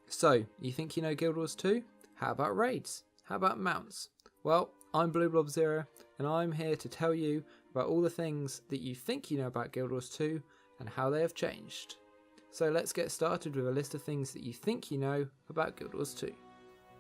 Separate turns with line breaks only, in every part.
So, you think you know Guild Wars 2? How about raids? How about mounts? Well, I'm Blue Blob Zero, and I'm here to tell you about all the things that you think you know about Guild Wars 2 and how they have changed. So let's get started with a list of things that you think you know about Guild Wars 2.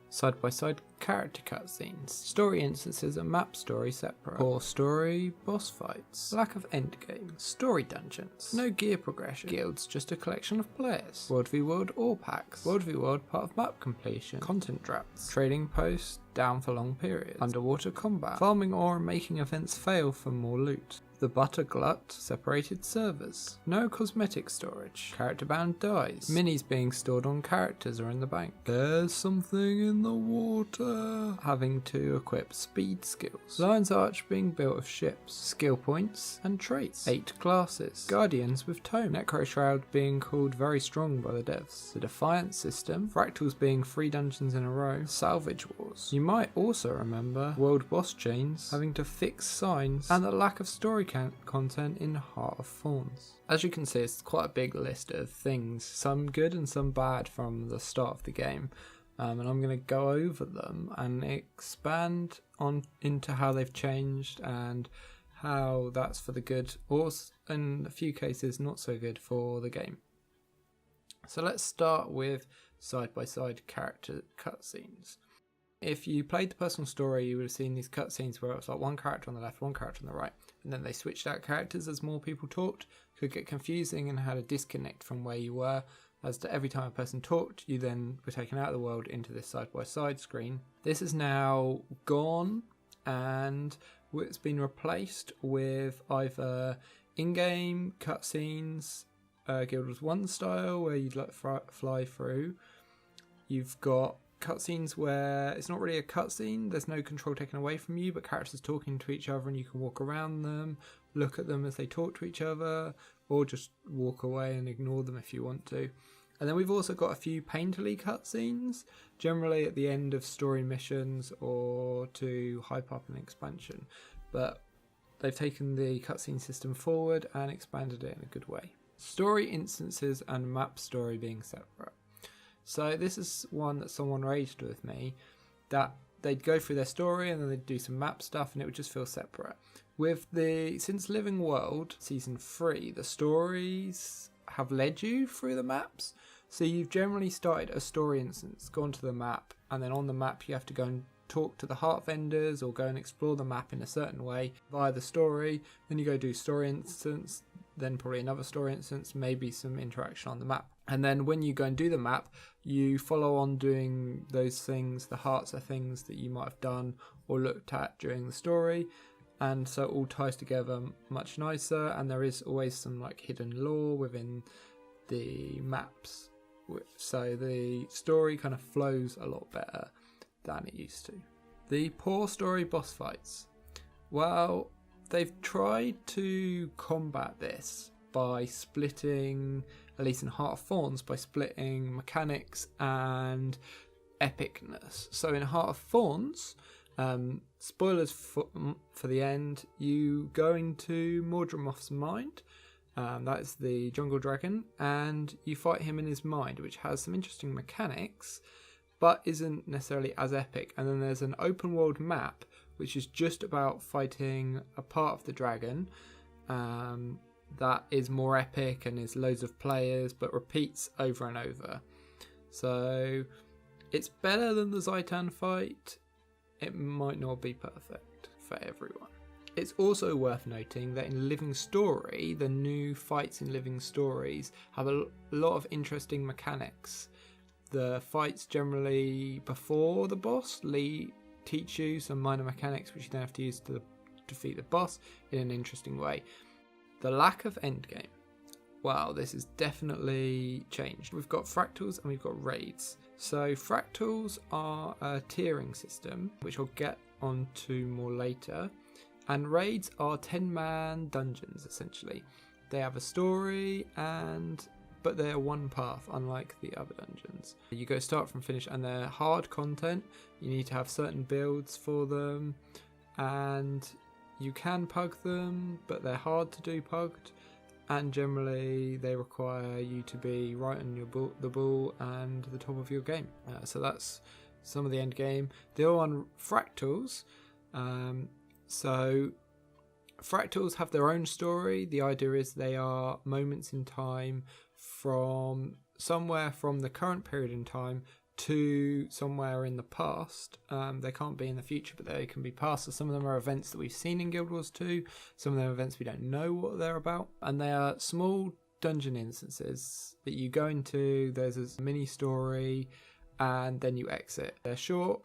Side-by-side character cutscenes, story instances and map story separate, core story, boss fights, lack of endgame, story dungeons, no gear progression, guilds just a collection of players, Worldview world all packs, Worldview world part of map completion, content droughts, trading posts down for long periods, underwater combat, farming ore and making events fail for more loot, the butter glut, separated servers, no cosmetic storage, character bound dies, minis being stored on characters or in the bank, there's something in the water, having to equip speed skills, Lion's Arch being built of ships, skill points and traits, 8 classes, guardians with tome, Necro Shroud being called very strong by the devs, the Defiance system, fractals being 3 dungeons in a row, salvage wars. You might also remember world boss chains, having to fix signs, and the lack of story content in Heart of Thorns. As you can see, it's quite a big list of things, some good and some bad from the start of the game, and I'm going to go over them and expand on into how they've changed and how that's for the good, or in a few cases not so good for the game. So let's start with side-by-side character cutscenes. If you played the personal story, you would have seen these cutscenes where it was like one character on the left, one character on the right, and then they switched out characters as more people talked. Could get confusing and had a disconnect from where you were, as to every time a person talked, you then were taken out of the world into this side-by-side screen. This is now gone, and it's been replaced with either in-game cutscenes, Guild Wars 1 style, where you'd like fly through. You've got cutscenes where it's not really a cutscene, there's no control taken away from you, but characters talking to each other and you can walk around them, look at them as they talk to each other, or just walk away and ignore them if you want to. And then we've also got a few painterly cutscenes, generally at the end of story missions or to hype up an expansion, but they've taken the cutscene system forward and expanded it in a good way. Story instances and map story being separate. So this is one that someone raised with me, that they'd go through their story and then they'd do some map stuff and it would just feel separate. Since Living World Season 3, the stories have led you through the maps. So you've generally started a story instance, gone to the map, and then on the map you have to go and talk to the heart vendors or go and explore the map in a certain way via the story. Then you go do story instance, then probably another story instance, maybe some interaction on the map. And then when you go and do the map, you follow on doing those things. The hearts are things that you might have done or looked at during the story. And so it all ties together much nicer. And there is always some like hidden lore within the maps. So the story kind of flows a lot better than it used to. The poor story boss fights. Well, they've tried to combat this by splitting, at least in Heart of Thorns, by splitting mechanics and epicness. So in Heart of Thorns, spoilers for the end, you go into Mordramoth's mind, that is the jungle dragon, and you fight him in his mind, which has some interesting mechanics, but isn't necessarily as epic. And then there's an open world map, which is just about fighting a part of the dragon, that is more epic and is loads of players but repeats over and over. So it's better than the Zaitan fight. It might not be perfect for everyone. It's also worth noting that in Living Story, the new fights in Living Stories have a lot of interesting mechanics. The fights generally before the boss teach you some minor mechanics which you then have to use to defeat the boss in an interesting way. The lack of endgame. Wow, this has definitely changed. We've got fractals and we've got raids. So fractals are a tiering system, which I'll get onto more later. And raids are 10-man dungeons, essentially. They have a story, but they're one path, unlike the other dungeons. You go start from finish, and they're hard content. You need to have certain builds for them, and you can pug them, but they're hard to do pugged. and generally they require you to be right on the ball and the top of your game. So that's some of the end game. The other one, fractals. So fractals have their own story. The idea is they are moments in time from somewhere from the current period in time to somewhere in the past. They can't be in the future, but they can be past. So some of them are events that we've seen in Guild Wars 2. Some of them are events we don't know what they're about. And they are small dungeon instances that you go into. There's a mini story and then you exit. They're short,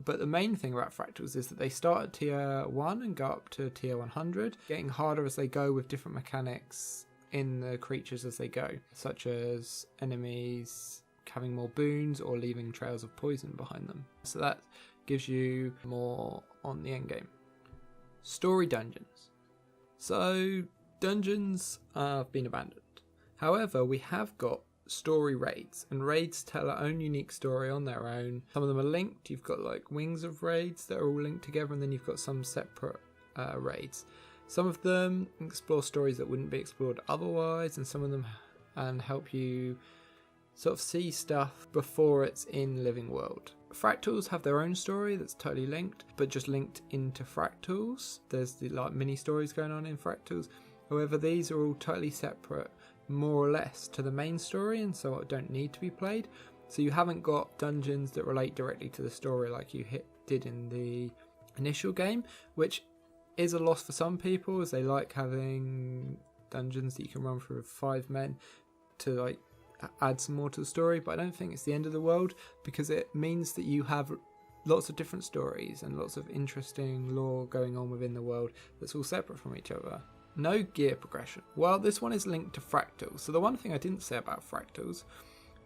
but the main thing about fractals is that they start at tier 1 and go up to tier 100, getting harder as they go with different mechanics in the creatures as they go, such as enemies having more boons or leaving trails of poison behind them. So that gives you more on the end game. Story dungeons. So dungeons have been abandoned. However, we have got story raids, and raids tell their own unique story on their own. Some of them are linked. You've got like wings of raids that are all linked together, and then you've got some separate raids. Some of them explore stories that wouldn't be explored otherwise, and some of them help you sort of see stuff before it's in living world. Fractals have their own story that's totally linked, but just linked into fractals. There's the like mini stories going on in fractals. However, these are all totally separate, more or less, to the main story, and so don't need to be played. So you haven't got dungeons that relate directly to the story like you did in the initial game, which is a loss for some people, as they like having dungeons that you can run through with 5 men to like add some more to the story. But I don't think it's the end of the world, because it means that you have lots of different stories and lots of interesting lore going on within the world that's all separate from each other. No gear progression. Well, this one is linked to fractals. So the one thing I didn't say about fractals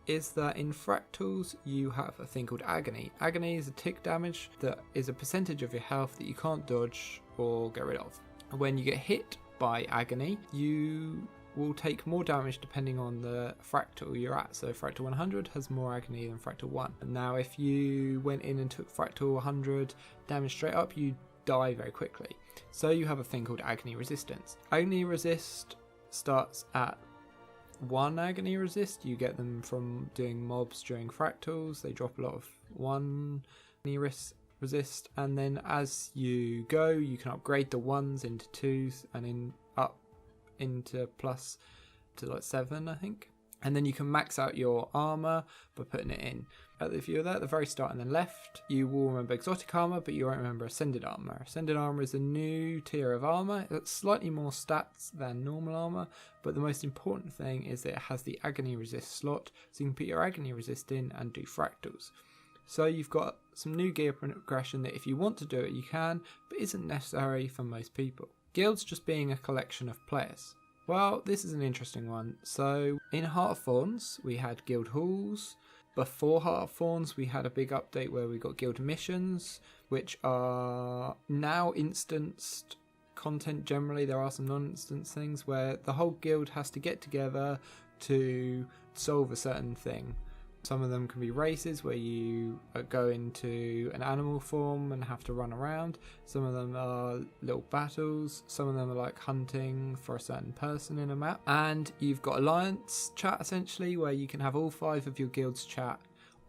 is that in fractals you have a thing called agony. Agony is a tick damage that is a percentage of your health that you can't dodge or get rid of. When you get hit by agony, you will take more damage depending on the fractal you're at. So fractal 100 has more agony than fractal 1. Now if you went in and took fractal 100 damage straight up, you die very quickly. So you have a thing called agony resistance. Agony resist starts at 1 agony resist. You get them from doing mobs during fractals. They drop a lot of 1 agony resist, and then as you go you can upgrade the 1s into 2s and up into plus to like 7, I think. And then you can max out your armor by putting it in. If you're there at the very start on the left, you will remember exotic armor, but you won't remember ascended armor. Ascended armor is a new tier of armor. It's slightly more stats than normal armor, but the most important thing is that it has the agony resist slot, so you can put your agony resist in and do fractals. So you've got some new gear progression that if you want to do it you can, but isn't necessary for most people. Guilds just being a collection of players. Well, this is an interesting one. So in Heart of Thorns we had guild halls. Before Heart of Thorns we had a big update where we got guild missions, which are now instanced content generally. There are some non-instance things where the whole guild has to get together to solve a certain thing. Some of them can be races where you go into an animal form and have to run around. Some of them are little battles. Some of them are like hunting for a certain person in a map. And you've got alliance chat essentially, where you can have all 5 of your guilds chat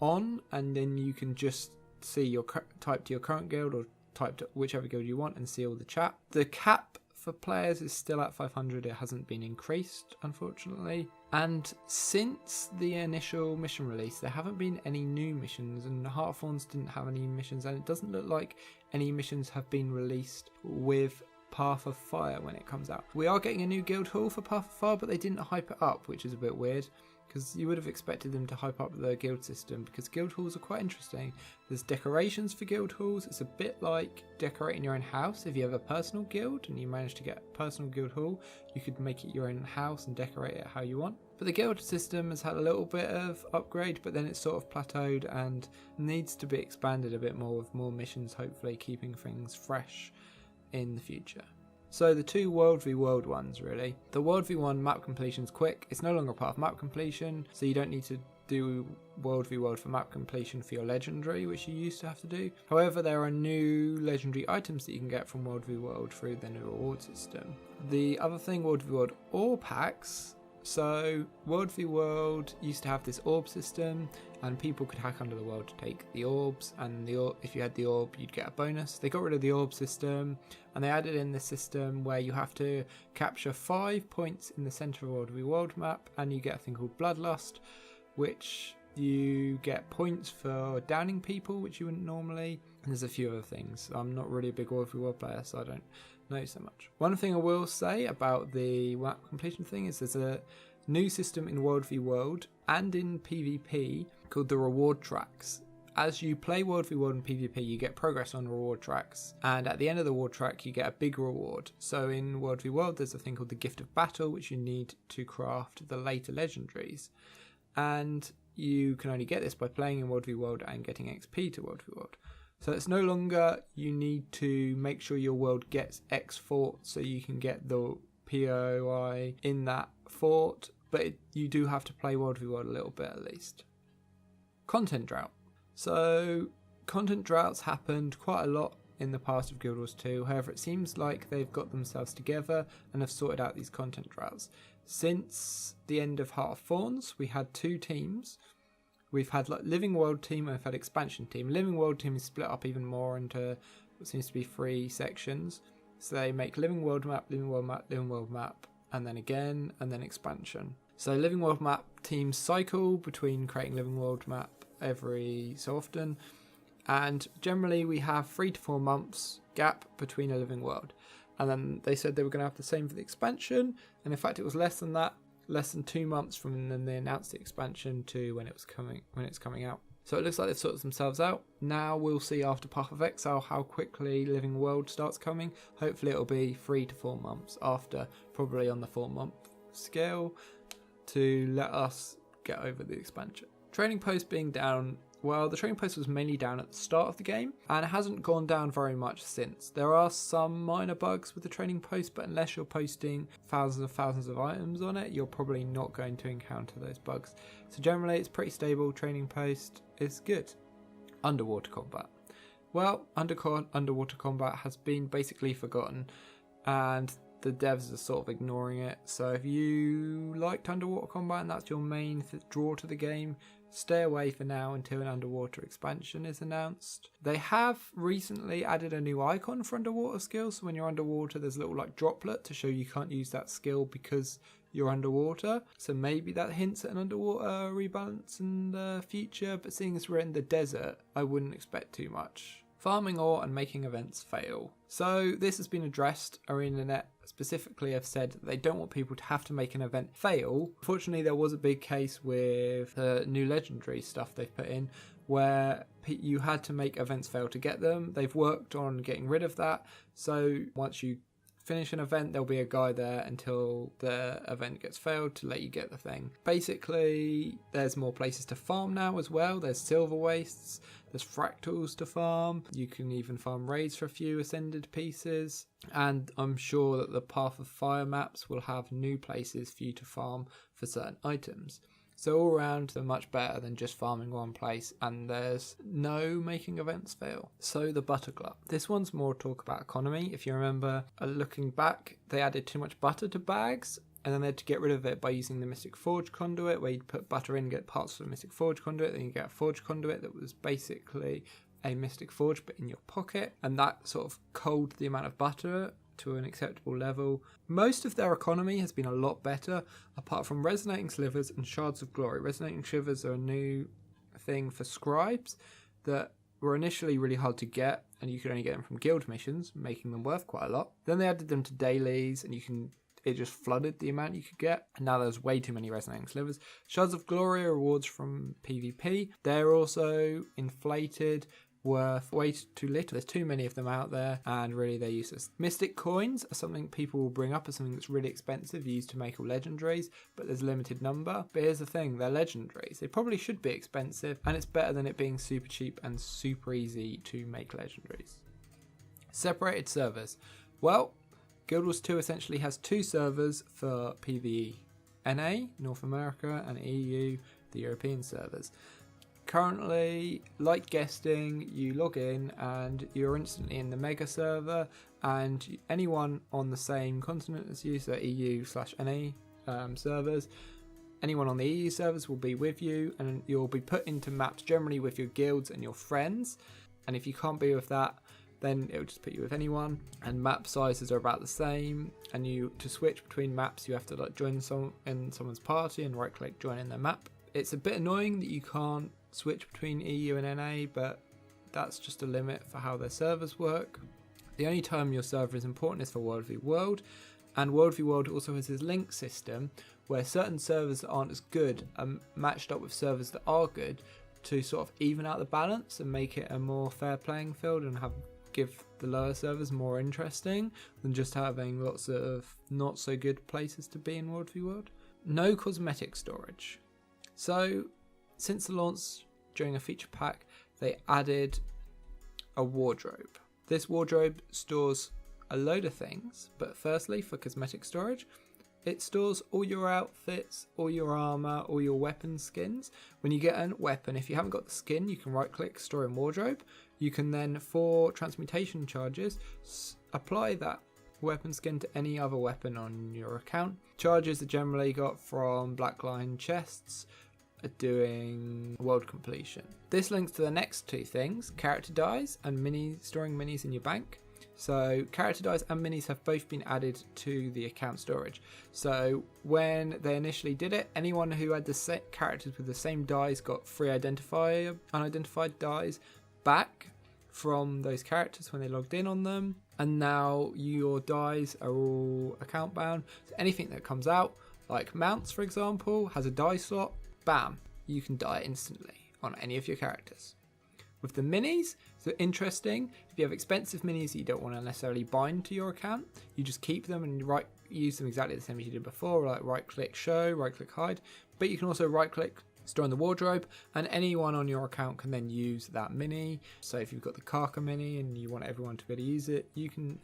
on, and then you can just see your type to your current guild or type to whichever guild you want and see all the chat. The cap for players is still at 500. It hasn't been increased, unfortunately. And since the initial mission release there haven't been any new missions, and Heart of Thorns didn't have any missions, and it doesn't look like any missions have been released with Path of Fire when it comes out. We are getting a new guild hall for Path of Fire, but they didn't hype it up, which is a bit weird, because you would have expected them to hype up the guild system, because guild halls are quite interesting. There's decorations for guild halls. It's a bit like decorating your own house. If you have a personal guild and you manage to get a personal guild hall, you could make it your own house and decorate it how you want. But the guild system has had a little bit of upgrade, but then it's sort of plateaued and needs to be expanded a bit more with more missions, hopefully keeping things fresh in the future. So the 2 Worldview world ones really. The Worldview one, map completion's quick. It's no longer part of map completion, so you don't need to do Worldview world for map completion for your legendary, which you used to have to do. However, there are new legendary items that you can get from Worldview world through the new reward system. The other thing, Worldview World Orb packs. So Worldview World used to have this orb system, and people could hack under the world to take the orbs, and if you had the orb you'd get a bonus. They got rid of the orb system and they added in this system where you have to capture 5 points in the center of Worldview World map, and you get a thing called Bloodlust, which you get points for downing people, which you wouldn't normally, and there's a few other things. I'm not really a big Worldview World player, so I don't know so much. One thing I will say about the map completion thing is there's a new system in Worldview World and in PvP called the reward tracks. As you play Worldview World and PvP, you get progress on reward tracks, and at the end of the reward track you get a big reward. So in Worldview World there's a thing called the Gift of Battle, which you need to craft the later legendaries, and you can only get this by playing in Worldview World and getting XP to Worldview World. So it's no longer you need to make sure your world gets X fort so you can get the POI in that fort, but you do have to play Worldview World a little bit at least. Content drought. So content droughts happened quite a lot in the past of Guild Wars 2, however it seems like they've got themselves together and have sorted out these content droughts. Since the end of Heart of Thorns we had 2 teams. We've had like Living World team and we've had Expansion team. Living World team is split up even more into what seems to be 3 sections. So they make Living World map, Living World map, Living World map, and then again, and then Expansion. So Living World map teams cycle between creating Living World map every so often, and generally we have 3 to 4 months gap between a Living World. And then they said they were going to have the same for the Expansion, and in fact it was less than that. Less than 2 months from when they announced the expansion to when it's coming out. So it looks like they've sorted themselves out. Now we'll see after Path of Exile how quickly Living World starts coming. Hopefully it'll be 3 to 4 months after, probably on the 4-month scale, to let us get over the expansion. Training post being down. Well, the training post was mainly down at the start of the game, and it hasn't gone down very much since. There are some minor bugs with the training post, but unless you're posting thousands of items on it, you're probably not going to encounter those bugs. So generally it's pretty stable. Training post is good. Underwater combat. Well, underwater combat has been basically forgotten, and the devs are sort of ignoring it. So if you liked underwater combat and that's your main draw to the game, stay away for now until an underwater expansion is announced. They have recently added a new icon for underwater skills, so when you're underwater there's a little like droplet to show you can't use that skill because you're underwater. So maybe that hints at an underwater rebalance in the future, but seeing as we're in the desert, I wouldn't expect too much. Farming ore and making events fail. So this has been addressed. ArenaNet specifically have said that they don't want people to have to make an event fail. Fortunately, there was a big case with the new legendary stuff they've put in where you had to make events fail to get them. They've worked on getting rid of that. So once you finish an event, there'll be a guy there until the event gets failed to let you get the thing. Basically, there's more places to farm now as well. There's silver wastes, there's fractals to farm. You can even farm raids for a few ascended pieces. And I'm sure that the Path of Fire maps will have new places for you to farm for certain items. So all around, they're much better than just farming one place, and there's no making events fail. So the butter glut. This one's more talk about economy. If you remember, looking back, they added too much butter to bags, and then they had to get rid of it by using the Mystic Forge conduit, where you'd put butter in, get parts for the Mystic Forge conduit, then you get a Forge conduit that was basically a Mystic Forge but in your pocket, and that sort of culled the amount of butter to an acceptable level. Most of their economy has been a lot better, apart from Resonating Slivers and Shards of Glory. Resonating Slivers are a new thing for scribes that were initially really hard to get, and you could only get them from guild missions, making them worth quite a lot. Then they added them to dailies, and it just flooded the amount you could get, and now there's way too many Resonating Slivers. Shards of Glory are rewards from PvP. They're also inflated, worth way too little. There's too many of them out there, and really they're useless. Mystic coins are something people will bring up as something that's really expensive, used to make all legendaries, but there's a limited number. But here's the thing, they're legendaries. They probably should be expensive, and it's better than it being super cheap and super easy to make legendaries. Separated servers. Well, Guild Wars 2 essentially has 2 servers for PvE. NA, North America, and EU, the European servers. Currently, like guesting, you log in and you're instantly in the mega server, and anyone on the same continent as you, so EU/NA servers, anyone on the EU servers will be with you, and you'll be put into maps generally with your guilds and your friends. And if you can't be with that, then it'll just put you with anyone, and map sizes are about the same. And to switch between maps, you have to like join in someone's party and right click join in their map. It's a bit annoying that you can't switch between EU and NA, but that's just a limit for how their servers work. The only time your server is important is for Worldview World, and Worldview World also has this link system where certain servers that aren't as good are matched up with servers that are good to sort of even out the balance and make it a more fair playing field and give the lower servers more interesting than just having lots of not so good places to be in Worldview World. No cosmetic storage. So since the launch during a feature pack, they added a wardrobe. This wardrobe stores a load of things, but firstly, for cosmetic storage, it stores all your outfits, all your armor, all your weapon skins. When you get a weapon, if you haven't got the skin, you can right click store in wardrobe. You can then, for transmutation charges, apply that weapon skin to any other weapon on your account. Charges are generally got from blackline chests, doing world completion. This links to the next two things, character dies and storing minis in your bank. So character dies and minis have both been added to the account storage. So when they initially did it, anyone who had the characters with the same dies got free unidentified dies back from those characters when they logged in on them. And now your dies are all account bound. So anything that comes out, like mounts for example, has a die slot, bam, you can die instantly on any of your characters. With the minis, so interesting, if you have expensive minis that you don't want to necessarily bind to your account, you just keep them and use them exactly the same as you did before, like right click show, right click hide, but you can also right click store in the wardrobe, and anyone on your account can then use that mini. So if you've got the Karka mini and you want everyone to be able to use it,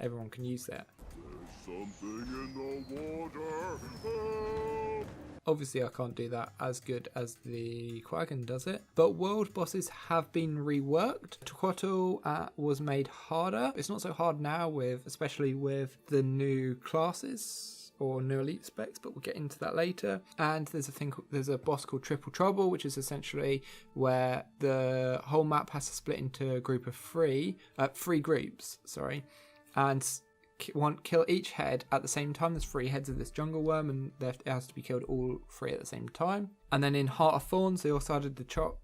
everyone can use that. There's something in the water. Help! Obviously I can't do that as good as the Quagan does it, but world bosses have been reworked. Tuquatl was made harder. It's not so hard now, especially with the new classes or new elite specs, but we'll get into that later. And there's a boss called Triple Trouble, which is essentially where the whole map has to split into a group of three groups, and kill each head at the same time. There's 3 heads of this jungle worm, and it has to be killed all 3 at the same time. And then in Heart of Thorns, they also added the Choc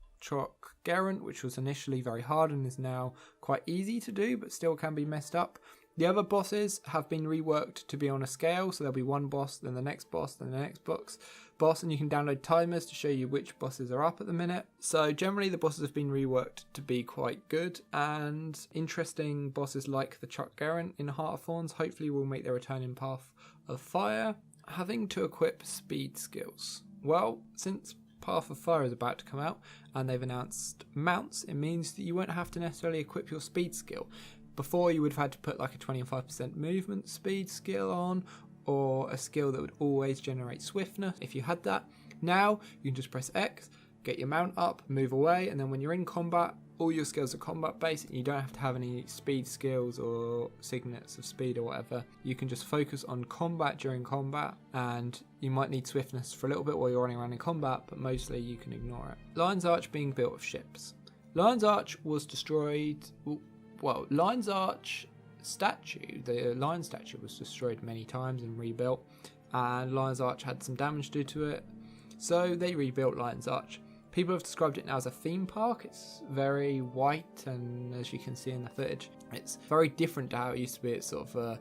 Garant, which was initially very hard and is now quite easy to do, but still can be messed up. The other bosses have been reworked to be on a scale, so there'll be one boss, then the next boss, then the next boss, and you can download timers to show you which bosses are up at the minute. So generally the bosses have been reworked to be quite good, and interesting bosses like the Choc Garant in Heart of Thorns hopefully will make their return in Path of Fire. Having to equip speed skills. Well, since Path of Fire is about to come out and they've announced mounts, it means that you won't have to necessarily equip your speed skill. Before, you would have had to put like a 25% movement speed skill on, or a skill that would always generate swiftness if you had that. Now you can just press X, get your mount up, move away, and then when you're in combat, all your skills are combat based and you don't have to have any speed skills or signets of speed or whatever. You can just focus on combat during combat, and you might need swiftness for a little bit while you're running around in combat, but mostly you can ignore it. Lion's Arch being built of ships. Lion's Arch was destroyed. Well, Lion's Arch statue, the lion statue, was destroyed many times and rebuilt, and Lion's Arch had some damage due to it, so they rebuilt Lion's Arch. People have described it now as a theme park. It's very white, and as you can see in the footage, it's very different to how it used to be. It's sort of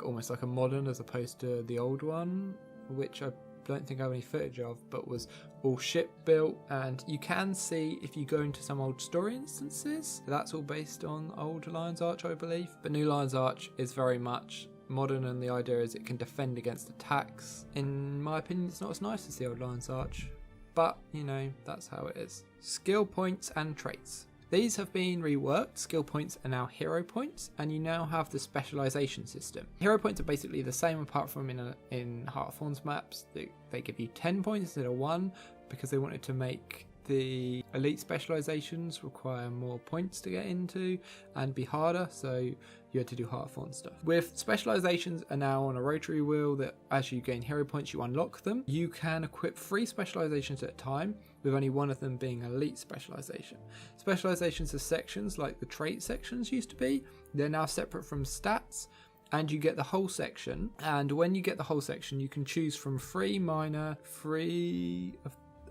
almost like a modern as opposed to the old one, which I don't think I have any footage of, but was all ship built. And you can see, if you go into some old story instances, that's all based on old Lion's Arch, I believe. But new Lion's Arch is very much modern, and the idea is it can defend against attacks. In my opinion, it's not as nice as the old Lion's Arch, but you know, that's how it is. Skill points and traits. These have been reworked. Skill points are now hero points, and you now have the specialization system. Hero points are basically the same, apart from in Heart of Thorns maps, they give you 10 points instead of 1, because they wanted to make the elite specializations require more points to get into and be harder, so you had to do harder font stuff. With specializations are now on a rotary wheel that as you gain hero points you unlock them. You can equip 3 specializations at a time, with only one of them being elite specialization. Specializations are sections like the trait sections used to be. They're now separate from stats, and you get the whole section. And when you get the whole section, you can choose from 3 minor, 3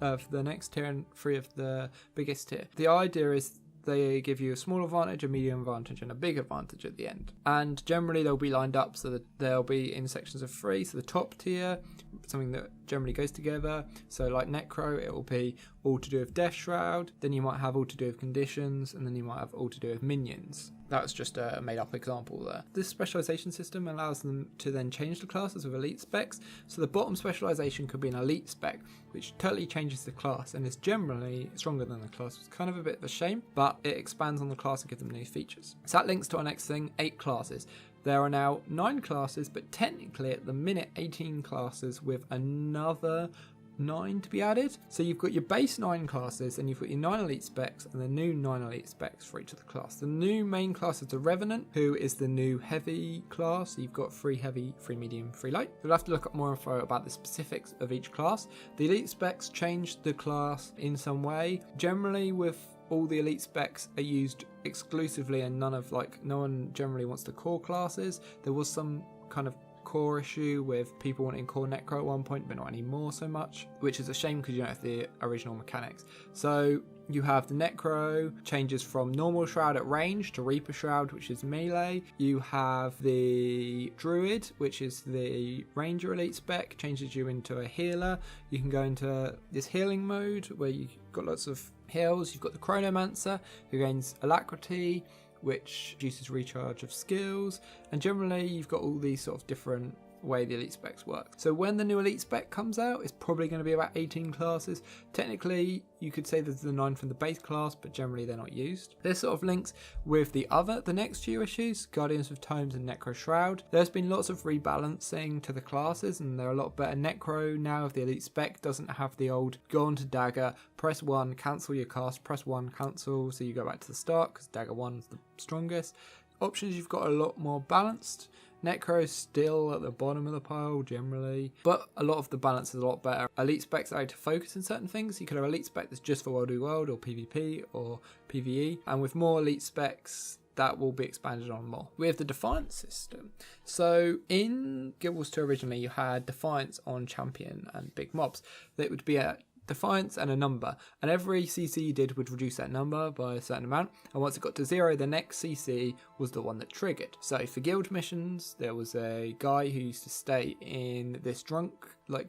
of the next tier, and 3 of the biggest tier. The idea is they give you a small advantage, a medium advantage, and a big advantage at the end. And generally they'll be lined up so that they'll be in sections of 3. So the top tier, something that generally goes together. So like Necro, it will be all to do with Death Shroud. Then you might have all to do with conditions, and then you might have all to do with minions. That's just a made up example there. This specialization system allows them to then change the classes with elite specs. So the bottom specialization could be an elite spec, which totally changes the class and is generally stronger than the class. It's kind of a bit of a shame, but it expands on the class and gives them new features. So that links to our next thing, 8 classes. There are now 9 classes, but technically at the minute 18 classes with another 9 to be added. So you've got your base 9 classes, and you've got your 9 elite specs and the new 9 elite specs for each of the class. The new main class is the Revenant, who is the new heavy class. You've got 3 heavy, 3 medium, 3 light. You'll have to look up more info about the specifics of each class. The elite specs changed the class in some way. Generally with all the elite specs are used exclusively, and no one generally wants the core classes. There was some kind of core issue with people wanting core Necro at one point, but not anymore so much, which is a shame because you don't have the original mechanics. So you have the Necro changes from normal shroud at range to Reaper shroud, which is melee. You have the Druid, which is the Ranger elite spec, changes you into a healer. You can go into this healing mode where you've got lots of heals. You've got the Chronomancer, who gains Alacrity, which reduces recharge of skills, and generally you've got all these sort of different way the elite specs work. So when the new elite spec comes out, it's probably going to be about 18 classes. Technically you could say there's the 9 from the base class, but generally they're not used. This sort of links with the next few issues, Guardians of Tomes and Necro Shroud. There's been lots of rebalancing to the classes, and they're a lot better. Necro now of the elite spec doesn't have the old go on to dagger, press 1, cancel your cast, press 1, cancel, so you go back to the start because dagger 1's the strongest. Options you've got a lot more balanced. Necro is still at the bottom of the pile generally, but a lot of the balance is a lot better. Elite specs are able to focus in certain things. You could have elite spec that's just for World v World or PvP or PvE, and with more elite specs that will be expanded on more. We have the Defiance system. So in Guild Wars 2 originally you had Defiance on champion and big mobs. That would be a Defiance and a number, and every CC you did would reduce that number by a certain amount, and once it got to 0 the next CC was the one that triggered. So for guild missions there was a guy who used to stay in this drunk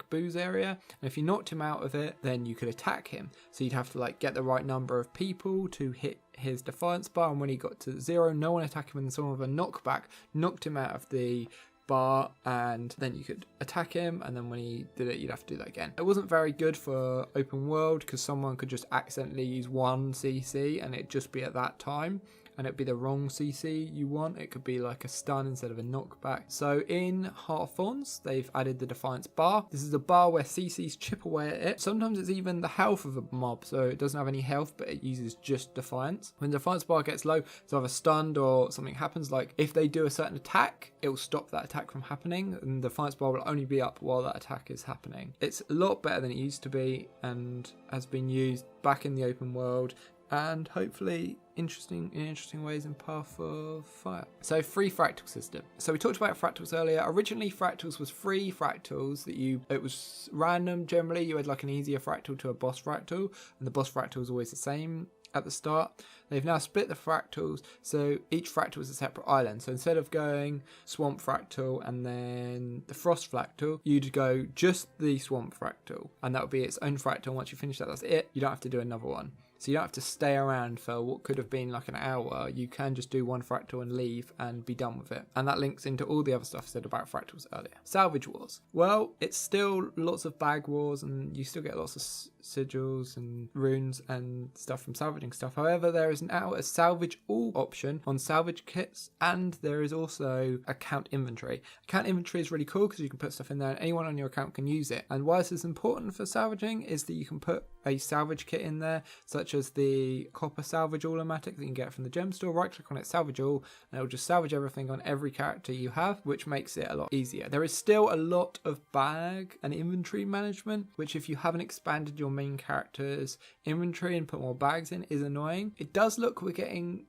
booze area, and if you knocked him out of it then you could attack him. So you'd have to get the right number of people to hit his Defiance bar, and when he got to 0 no one attacked him, and someone with a knockback knocked him out of the bar, and then you could attack him, and then when he did it you'd have to do that again. It wasn't very good for open world because someone could just accidentally use 1 CC and it'd just be at that time, and it'd be the wrong CC you want. It could be like a stun instead of a knockback. So in Heart of Thorns they've added the Defiance bar. This is a bar where CCs chip away at it. Sometimes it's even the health of a mob, so it doesn't have any health but it uses just Defiance. When the Defiance bar gets low it's either stunned or something happens, like if they do a certain attack it will stop that attack from happening, and the Defiance bar will only be up while that attack is happening. It's a lot better than it used to be and has been used back in the open world, and hopefully in interesting ways in Path of Fire. So free fractal system. So we talked about fractals earlier. Originally fractals was free fractals that it was random. Generally you had an easier fractal to a boss fractal, and the boss fractal was always the same at the start. They've now split the fractals, so each fractal is a separate island. So instead of going Swamp Fractal and then the Frost Fractal, you'd go just the Swamp Fractal, and that would be its own fractal. Once you finish that, that's it. You don't have to do another one. So you don't have to stay around for what could have been like an hour. You can just do one fractal and leave and be done with it. And that links into all the other stuff I said about fractals earlier. Salvage wars. Well, it's still lots of bag wars and you still get lots of sigils and runes and stuff from salvaging stuff. However, there is now a salvage all option on salvage kits, and there is also account inventory. Account inventory is really cool because you can put stuff in there and anyone on your account can use it. And why this is important for salvaging is that you can put a salvage kit in there, such as the copper salvage automatic that you can get from the gem store. Right click on it, salvage all, and it'll just salvage everything on every character you have, which makes it a lot easier. There is still a lot of bag and inventory management, which if you haven't expanded your main character's inventory and put more bags in is annoying. It does look we're getting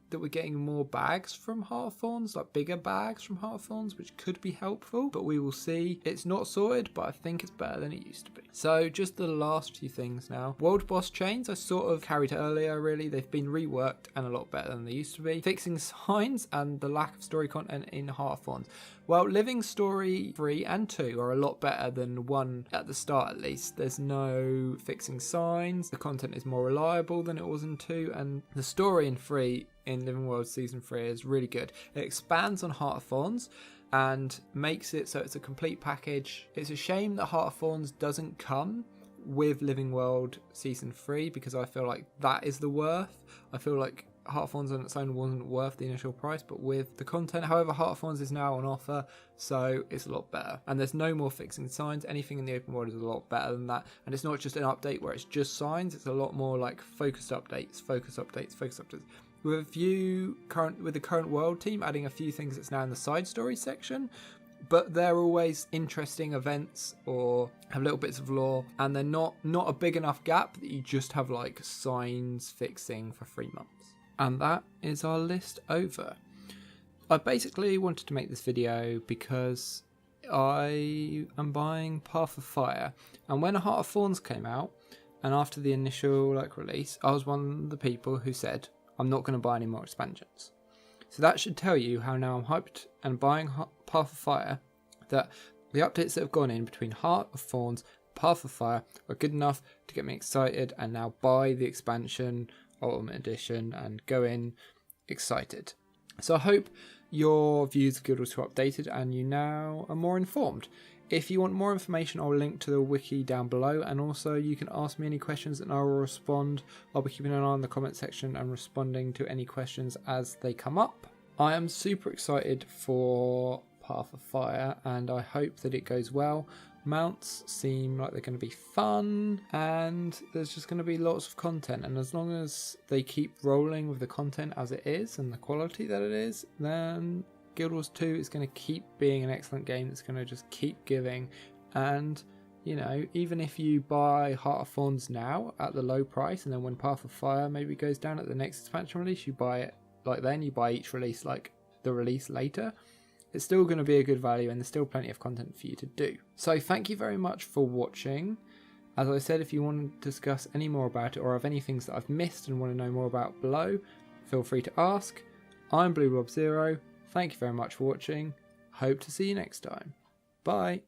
more bags from Hearthorns, like bigger bags from Hearthorns, which could be helpful, but we will see. It's not sorted, but I think it's better than it used to be. So just the last few things now. World boss chains I sort of carried earlier, really. They've been reworked and a lot better than they used to be. Fixing signs and the lack of story content in Hearthorns. Well, Living Story 3 and 2 are a lot better than 1 at the start at least. There's no fixing signs, the content is more reliable than it was in 2, and the story in 3 in Living World Season 3 is really good. It expands on Heart of Thorns and makes it so it's a complete package. It's a shame that Heart of Thorns doesn't come with Living World Season 3 because I feel like that is the worth. I feel like Heart of Thorns on its own wasn't worth the initial price, but with the content. However, Heart of Thorns is now on offer, so it's a lot better. And there's no more fixing signs. Anything in the open world is a lot better than that. And it's not just an update where it's just signs. It's a lot more like focused updates, focus updates, focus updates. With the current world team adding a few things that's now in the side story section, but they're always interesting events or have little bits of lore, and they're not a big enough gap that you just have like signs fixing for 3 months. And that is our list over. I basically wanted to make this video because I am buying Path of Fire, and when Heart of Thorns came out, and after the initial release, I was one of the people who said I'm not going to buy any more expansions. So that should tell you how now I'm hyped and buying Path of Fire, that the updates that have gone in between Heart of Thorns and Path of Fire are good enough to get me excited and now buy the expansion Ultimate Edition and go in excited. So I hope your views of Guild Wars 2 are updated and you now are more informed. If you want more information, I'll link to the wiki down below, and also you can ask me any questions and I will respond. I'll be keeping an eye on the comment section and responding to any questions as they come up. I am super excited for Path of Fire and I hope that it goes well. Mounts seem like they're going to be fun and there's just going to be lots of content, and as long as they keep rolling with the content as it is and the quality that it is, then Guild Wars 2 is going to keep being an excellent game that's going to just keep giving. And you know, even if you buy Heart of Thorns now at the low price, and then when Path of Fire maybe goes down at the next expansion release, you buy it like then, you buy each release like the release later, it's still going to be a good value and there's still plenty of content for you to do. So thank you very much for watching. As I said, if you want to discuss any more about it or have any things that I've missed and want to know more about below, feel free to ask. I'm BlueBlob0. Thank you very much for watching. Hope to see you next time. Bye.